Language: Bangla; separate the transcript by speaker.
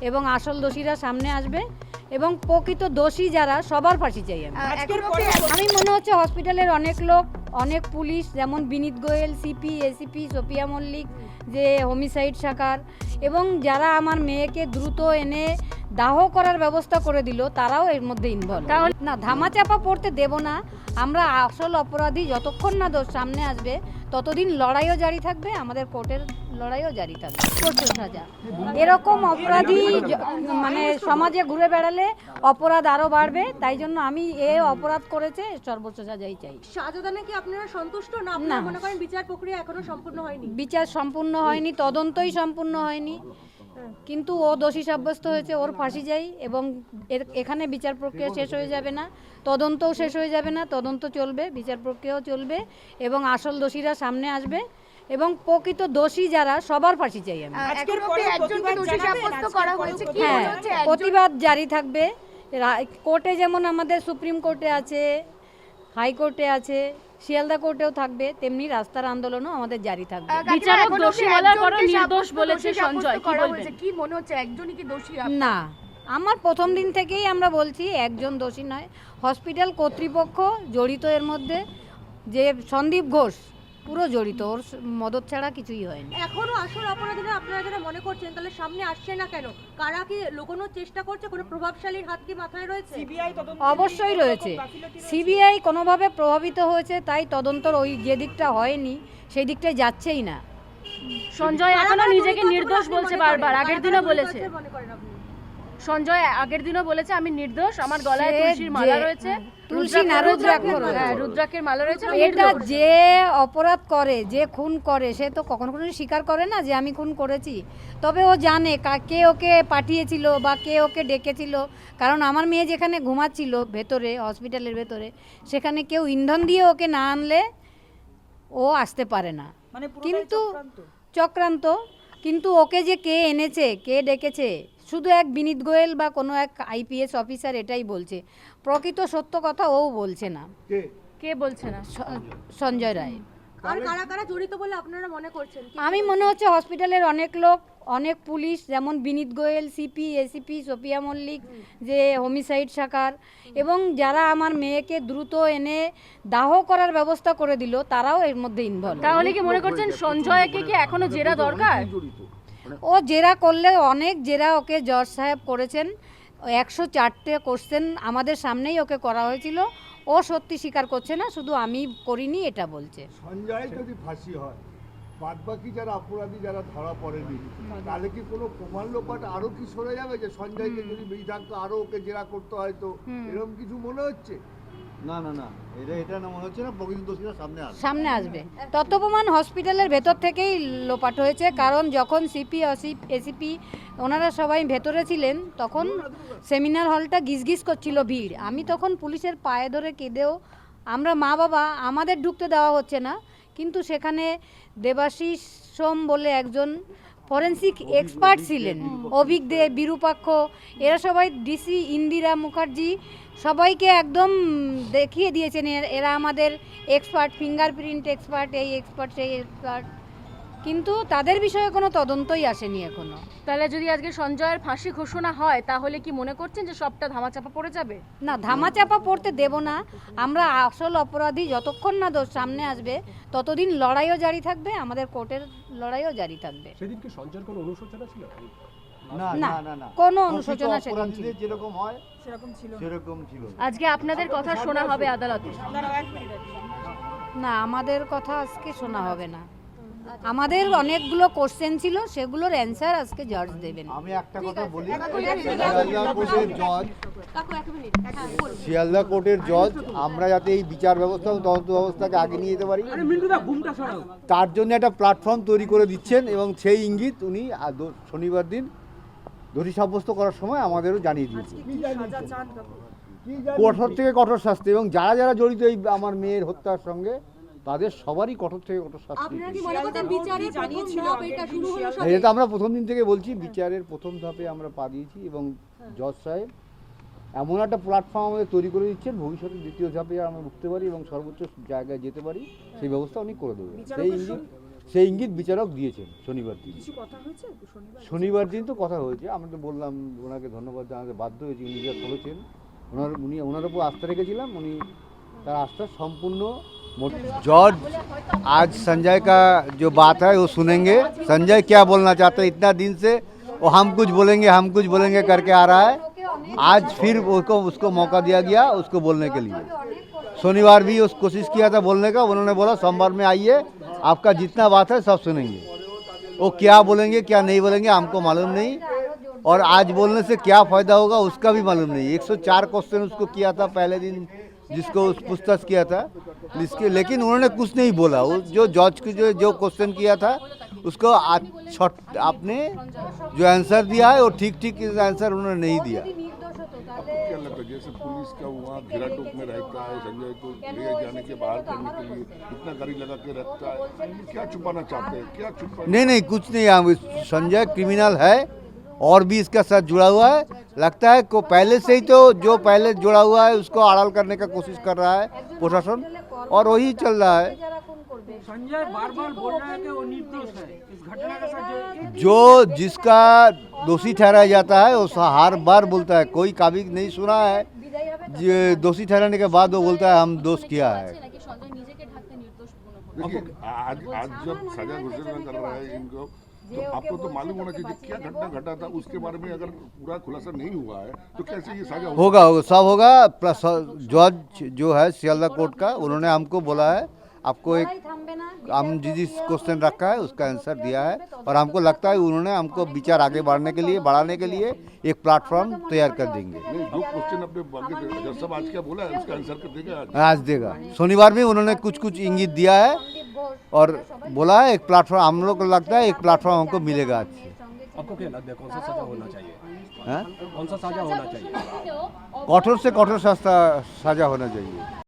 Speaker 1: এবং আসল দোষীরা সামনে আসবে এবং প্রকৃত দোষী যারা সবার ফাঁসি চাই আমি মনে হচ্ছে হসপিটালের অনেক লোক, অনেক পুলিশ, যেমন বিনীত গোয়েল, সিপি, এসিপি, সোফিয়া মল্লিক, যে হোমিসাইড শাখার, এবং যারা আমার মেয়েকে দ্রুত এনে দাহ করার ব্যবস্থা করে দিল, তারাও এর মধ্যে ইনভলভ। তাহলে না, ধামাচাপা পড়তে দেব না আমরা। আসল অপরাধী যতক্ষণ না দোষ সামনে আসবে ততদিন লড়াইও জারি থাকবে, আমাদের কোর্টের লড়াইও জারি থাকবে। কঠোর সাজা। এরকম অপরাধী মানে সমাজে ঘুরে বেড়ালে অপরাধ আরও বাড়বে, তাই জন্য আমি অপরাধ করেছে সর্বোচ্চ সাজাই চাই।
Speaker 2: সাজাদানে কি আপনারা সন্তুষ্ট না? আপনারা মনে করেন বিচার প্রক্রিয়া এখনো সম্পূর্ণ হয়নি?
Speaker 1: বিচার সম্পূর্ণ হয়নি, তদন্তই সম্পূর্ণ হয়নি, কিন্তু ও দোষী সাব্যস্ত হয়েছে, ওর ফাঁসি চাই। এবং এখানে বিচার প্রক্রিয়া শেষ হয়ে যাবে না, তদন্তও শেষ হয়ে যাবে না, তদন্ত চলবে, বিচার প্রক্রিয়াও চলবে এবং আসল দোষীরা সামনে আসবে এবং প্রকৃত দোষী যারা সবার ফাঁসি চাই আমি। হ্যাঁ, প্রতিবাদ জারি থাকবে। কোর্টে যেমন আমাদের সুপ্রিম কোর্টে আছে, হাইকোর্টে আছে, শিয়ালদা কোর্টেও থাকবে, তেমনি রাস্তার আন্দোলনও আমাদের জারি থাকবে।
Speaker 3: বিচারক দোষী বলার পরও নির্দোষ বলেছে সঞ্জয়, কি বলবেন?
Speaker 2: কি মনে হচ্ছে একজনই কি দোষী?
Speaker 1: না, আমার প্রথম দিন থেকেই আমরা বলছি একজন দোষী নয়, হসপিটাল কর্তৃপক্ষ জড়িত এর মধ্যে। যে সন্দীপ ঘোষ পুরো জড়িত, ওর মদত ছাড়া কিছুই হয়নি।
Speaker 2: এখনো আসল অপরাধীরা আপনারা যারা মনে করছেন, তাহলে সামনে আসছে না কেন? কারা কি লুকোনোর চেষ্টা করছে? কোনো প্রভাবশালীর হাত কি মাথায় রয়েছে?
Speaker 1: অবশ্যই রয়েছে। সিবিআই কোনোভাবে প্রভাবিত হয়েছে, তাই তদন্তর ওই যে দিকটা হয়নি সেই দিকটায় যাচ্ছেই না।
Speaker 3: সঞ্জয় এখনো নিজেকে নির্দোষ বলছে বারবার, আগের দিনও বলেছে। সঞ্জয় আগের দিনও বলেছে আমি নির্দোষ, আমার গলায় তুলসীর মালা রয়েছে,
Speaker 1: তুলসী না রুদ্রাক্ষ,
Speaker 3: রুদ্রাক্ষের মালা রয়েছে।
Speaker 1: এটা যে অপরাধ করে, যে খুন করে, সে তো কখনো স্বীকার করে না যে আমি খুন করেছি। তবে ও জানে কে ওকে পাঠিয়েছিল বা কে ওকে ডেকেছিল, কারণ আমার মেয়ে যেখানে ঘুমাচ্ছিল ভেতরে, হসপিটালের ভেতরে, সেখানে কেউ ইন্ধন দিয়ে ওকে না আনলে ও আসতে পারে না। কিন্তু চক্রান্ত, কিন্তু ওকে যে কে এনেছে, কে ডেকেছে, শুধু এক বিনীত গোয়েল বা কোনো এক আইপিএস অফিসার এটাই বলছে, প্রকৃত সত্য কথা ও বলছে না।
Speaker 3: কে বলছে না?
Speaker 1: সঞ্জয় রায়।
Speaker 2: আর কারা কারা জড়িত বলে আপনারা মনে করছেন?
Speaker 1: আমি মনে হচ্ছে হসপিটালের অনেক লোক, অনেক পুলিশ, যেমন বিনীত গোয়েল, সিপি, এসিপি, সোফিয়া মল্লিক, যে হোমিসাইড শাখার, এবং যারা আমার মেয়েকে দ্রুত এনে দাহ করার ব্যবস্থা করে দিল, তারাও এর মধ্যে ইনভলভ।
Speaker 3: তাহলে কি মনে করছেন সঞ্জয়কে কি এখনো জেরা দরকার?
Speaker 1: ও জেরা করলে অনেক জেরা ওকে জজ সাহেব করেছেন, 104টে কোশ্চেন আমাদের সামনেই ওকে করা হয়েছিল। ও সত্যি স্বীকার করছে না, শুধু আমি করিনি এটা বলছে।
Speaker 4: সঞ্জয় যদি ফাঁসি হয়, বাদবাকি যারা অপরাধী যারা ধরা পড়েনি, তাহলে কি কোনো প্রমাণ লোপাট আরো কি সরে যাবে? যে সঞ্জয়কে যদি বেশি থাকতো আরো ওকে জেরা করতে হয়তো, এরকম কিছু মনে হচ্ছে?
Speaker 5: না না না, এটা না মনে হচ্ছে না। প্রকৃত দোষীরা সামনে
Speaker 1: আসবে। তত্ত্বপ্রমাণ হসপিটালের ভেতর থেকেই লোপাট হয়েছে, কারণ যখন সিপি, এসিপি ওনারা সবাই ভেতরে ছিলেন, তখন সেমিনার হলটা গিজগিজ করছিল ভিড়। আমি তখন পুলিশের পায়ে ধরে কেঁদেও, আমরা মা বাবা, আমাদের ঢুকতে দেওয়া হচ্ছে না, কিন্তু সেখানে দেবাশিস সোম বলে একজন ফরেন্সিক এক্সপার্ট ছিলেন, অভিক দে, বিরূপাক্ষ, এরা সবাই, ডিসি ইন্দিরা মুখার্জি, সবাইকে একদম দেখিয়ে দিয়েছেন এরা আমাদের এক্সপার্ট, ফিঙ্গারপ্রিন্ট এক্সপার্ট, এই এক্সপার্ট সেই এক্সপার্ট, কিন্তু তাদের বিষয়ে কোনো তদন্তই আসেনি এখনো।
Speaker 3: তাহলে যদি আজকে সঞ্জয়ের ফাঁসি ঘোষণা হয়, তাহলে কি মনে করছেন যে সবটা ধামাচাপা পড়ে যাবে?
Speaker 1: না, ধামাচাপা পড়তে দেব না আমরা। আসল অপরাধী যতক্ষণ না দোষ সামনে আসবে ততদিন লড়াইও জারি থাকবে, আমাদের কোর্টের লড়াইও জারি থাকবে।
Speaker 6: সেদিন কি সঞ্জয়ের কোনো অনুশোচনা ছিল?
Speaker 5: না
Speaker 1: না,
Speaker 5: না না,
Speaker 1: কোনো অনুশোচনা সেদিন ছিল না।
Speaker 5: যেরকম হয় সেরকম ছিল।
Speaker 3: আজকে আপনাদের কথা শোনা হবে আদালতে?
Speaker 1: না, আমাদের কথা আজকে শোনা হবে না। আমাদের অনেকগুলো কোশ্চেন ছিল, সেগুলোর অ্যান্সার আজকে জজ দেবেন।
Speaker 5: আমি একটা কথা বলি, শিয়ালদা কোর্টের জজ আমরা যাতে এই বিচার ব্যবস্থা ও তদন্ত ব্যবস্থাকে আগে নিয়ে যেতে পারি, তার জন্য একটা প্ল্যাটফর্ম তৈরি করে দিচ্ছেন, এবং সেই ইঙ্গিত উনি শনিবার দিন দোষী সাব্যস্ত করার সময় আমাদেরও জানিয়ে দিয়েছেন। কঠোর থেকে কঠোর শাস্তি, এবং যারা যারা জড়িত এই আমার মেয়ের হত্যার সঙ্গে, তাদের সবারই কঠোর থেকে কঠোর শাস্তি। এটা আমরা প্রথম দিন থেকে বলছি, বিচারের প্রথম ধাপে আমরা পা দিয়েছি, এবং জজ সাহেব এমন একটা প্ল্যাটফর্ম আমাদের তৈরি করে দিচ্ছেন, ভবিষ্যতে দ্বিতীয় ধাপে আমরা উঠতে পারি এবং সর্বোচ্চ জায়গায় যেতে পারি, সেই ব্যবস্থা উনি করে দেবেন। সেই ইঙ্গিত সেই ইঙ্গিত বিচারক দিয়েছেন শনিবার দিন। শনিবার দিন তো কথা হয়েছে, আমরা তো বললাম ওনাকে ধন্যবাদ জানাতে বাধ্য হয়েছি, উনি যা করেছেন ওনার উপর আস্থা রেখেছিলাম, উনি তার आस्था संपूर्ण। जॉर्ज आज संजय का जो बात है वो सुनेंगे, संजय क्या बोलना चाहते हैं, इतना दिन से वो हम कुछ बोलेंगे करके आ रहा है, आज फिर उसको मौका दिया गया उसको बोलने के लिए। शनिवार भी उस कोशिश किया था बोलने का, उन्होंने बोला सोमवार में आइए, आपका जितना बात है सब सुनेंगे। वो क्या बोलेंगे क्या नहीं बोलेंगे हमको मालूम नहीं, और आज बोलने से क्या फ़ायदा होगा उसका भी मालूम नहीं। 104 क्वेश्चन उसको किया था पहले दिन, जिसको पूछताछ किया था इसके, लेकिन उन्होंने कुछ नहीं बोला। वो जो जज को जो क्वेश्चन किया था उसको आपने जो आंसर दिया है वो ठीक आंसर उन्होंने नहीं दिया।
Speaker 4: क्या लगता है जैसे पुलिस का वहाँ घेराटोप में रहता है, संजय को ले जाने के बाहर करने के लिए इतना गाड़ी लगा के रखता है, क्या छुपाना चाहते हैं, क्या छुपा?
Speaker 5: नहीं कुछ नहीं, संजय क्रिमिनल है और भी इसका साथ जुड़ा हुआ है। लगता है को पहले से ही तो जो पहले जुड़ा हुआ है उसको आड़ाल करने का कोशिश कर रहा है प्रशासन, और वही चल रहा है।
Speaker 7: संजय बार-बार बोल रहा है कि वो निर्दोष है इस घटना के साथ।
Speaker 5: जो जिसका दोषी ठहराया जाता है वो हर बार बोलता है, कोई काबिल नहीं सुना है दोषी ठहराने के बाद वो बोलता है हम दोष किया है।
Speaker 4: देखिए आज जब सजा घोषणा कर रहा है इनको, तो आपको तो मालूम होना चाहिए क्या घटना घटा था, उसके बारे में अगर पूरा खुलासा नहीं हुआ है तो कैसे ये सजा
Speaker 5: होगा सब होगा। प्लस जज जो है सियालदा कोर्ट का, उन्होंने हमको बोला है आपको एक हम जिस क्वेश्चन रखा है उसका आंसर दिया है, और हमको लगता है उन्होंने हमको विचार आगे बढ़ाने के लिए एक प्लेटफॉर्म तैयार कर देंगे।
Speaker 4: नहीं, जो क्वेश्चन अपने जज साहब आज क्या बोला है उसका आंसर कर देगा
Speaker 5: आज देगा। शनिवार में उन्होंने कुछ इंगित दिया है और बोला है एक प्लेटफॉर्म, हम लोग को लगता है एक प्लेटफॉर्म हमको मिलेगा आज से।
Speaker 6: आपको क्या लगता है कौन सा सजा होना चाहिए,
Speaker 5: हाँ?
Speaker 6: कौन सा सजा होना चाहिए?
Speaker 5: कठोर से कठोर सजा होना चाहिए।